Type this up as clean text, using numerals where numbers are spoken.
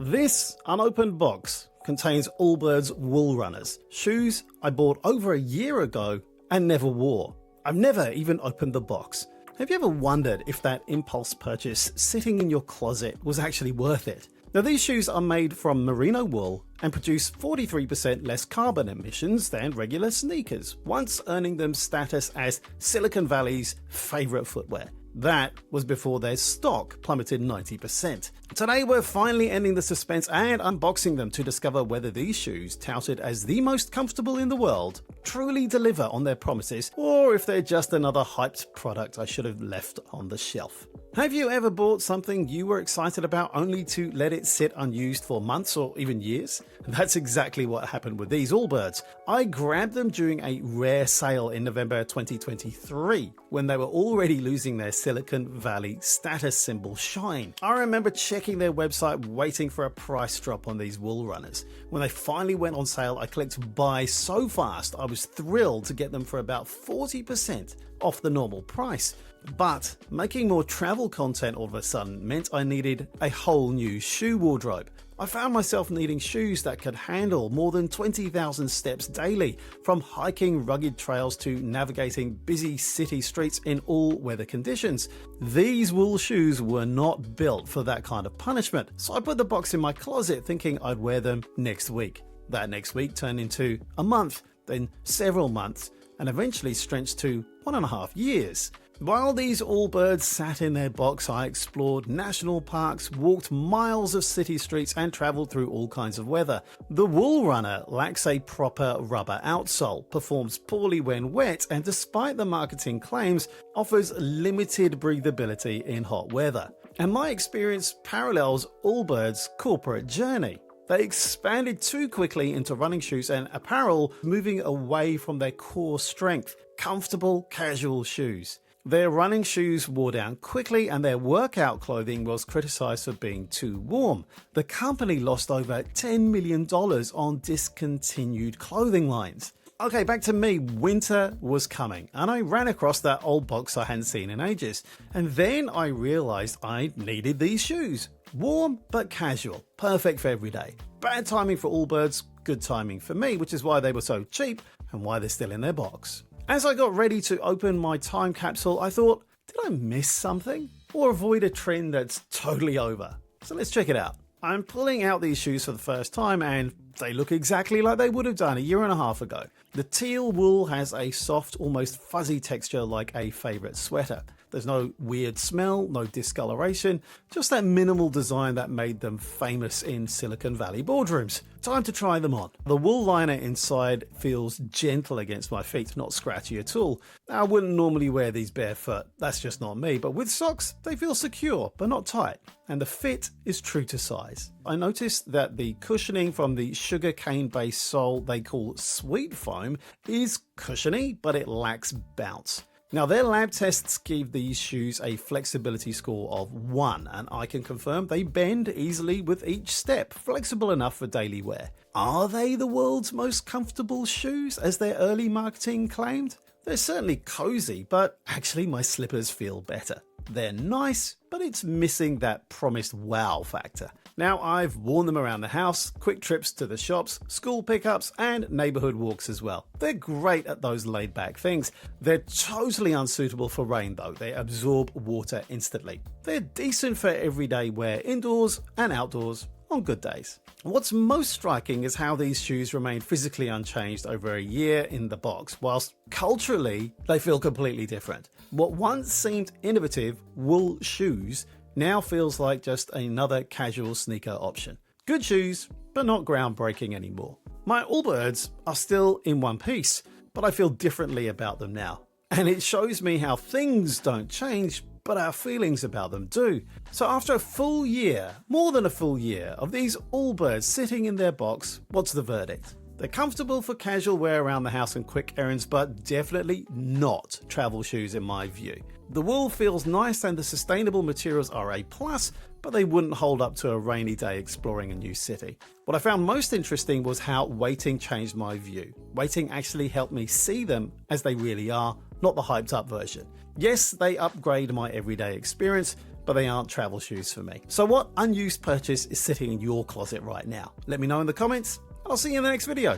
This unopened box contains Allbirds wool runners, shoes I bought over a year ago and never wore. I've never even opened the box. Have you ever wondered if that impulse purchase sitting in your closet was actually worth it? Now, these shoes are made from merino wool and produce 43% less carbon emissions than regular sneakers, once earning them status as Silicon Valley's favorite footwear. That was before their stock plummeted 90%. Today we're finally ending the suspense and unboxing them to discover whether these shoes, touted as the most comfortable in the world, truly deliver on their promises, or if they're just another hyped product I should have left on the shelf. Have you ever bought something you were excited about only to let it sit unused for months or even years? That's exactly what happened with these Allbirds. I grabbed them during a rare sale in November 2023 when they were already losing their Silicon Valley status symbol shine. I remember checking their website waiting for a price drop on these wool runners. When they finally went on sale, I clicked buy so fast I was thrilled to get them for about 40% off the normal price. But making more travel content all of a sudden meant I needed a whole new shoe wardrobe. I found myself needing shoes that could handle more than 20,000 steps daily, from hiking rugged trails to navigating busy city streets in all weather conditions. These wool shoes were not built for that kind of punishment, so I put the box in my closet thinking I'd wear them next week. That next week turned into a month, then several months, and eventually stretched to 1.5 years. While these Allbirds sat in their box, I explored national parks, walked miles of city streets, and traveled through all kinds of weather. The wool runner lacks a proper rubber outsole, performs poorly when wet, and despite the marketing claims, offers limited breathability in hot weather. And my experience parallels Allbirds' corporate journey. They expanded too quickly into running shoes and apparel, moving away from their core strength, comfortable, casual shoes. Their running shoes wore down quickly and their workout clothing was criticized for being too warm. The company lost over $10 million on discontinued clothing lines. Okay, back to me. Winter was coming and I ran across that old box I hadn't seen in ages. And then I realized I needed these shoes. Warm but casual, perfect for every day. Bad timing for Allbirds, good timing for me, which is why they were so cheap and why they're still in their box. As I got ready to open my time capsule, I thought, did I miss something? Or avoid a trend that's totally over? So let's check it out. I'm pulling out these shoes for the first time and they look exactly like they would have done a year and a half ago. The teal wool has a soft, almost fuzzy texture like a favorite sweater. There's no weird smell, no discoloration, just that minimal design that made them famous in Silicon Valley boardrooms. Time to try them on. The wool liner inside feels gentle against my feet, not scratchy at all. I wouldn't normally wear these barefoot, that's just not me, but with socks, they feel secure, but not tight. And the fit is true to size. I noticed that the cushioning from the sugarcane-based sole they call sweet foam is cushiony, but it lacks bounce. Now, their lab tests give these shoes a flexibility score of 1, and I can confirm they bend easily with each step, flexible enough for daily wear. Are they the world's most comfortable shoes, as their early marketing claimed? They're certainly cozy, but actually my slippers feel better. They're nice, but it's missing that promised wow factor. Now, I've worn them around the house, quick trips to the shops, school pickups, and neighborhood walks as well. They're great at those laid back things. They're totally unsuitable for rain though. They absorb water instantly. They're decent for everyday wear indoors and outdoors on good days. What's most striking is how these shoes remain physically unchanged over a year in the box, whilst culturally they feel completely different. What once seemed innovative, wool shoes, now feels like just another casual sneaker option. Good shoes, but not groundbreaking anymore. My Allbirds are still in one piece, but I feel differently about them now. And it shows me how things don't change, but our feelings about them do. So after a full year, more than a full year, of these Allbirds sitting in their box, what's the verdict? They're comfortable for casual wear around the house and quick errands, but definitely not travel shoes in my view. The wool feels nice and the sustainable materials are a plus, but they wouldn't hold up to a rainy day exploring a new city. What I found most interesting was how waiting changed my view. Waiting actually helped me see them as they really are, not the hyped up version. Yes, they upgrade my everyday experience, but they aren't travel shoes for me. So what unused purchase is sitting in your closet right now? Let me know in the comments, and I'll see you in the next video.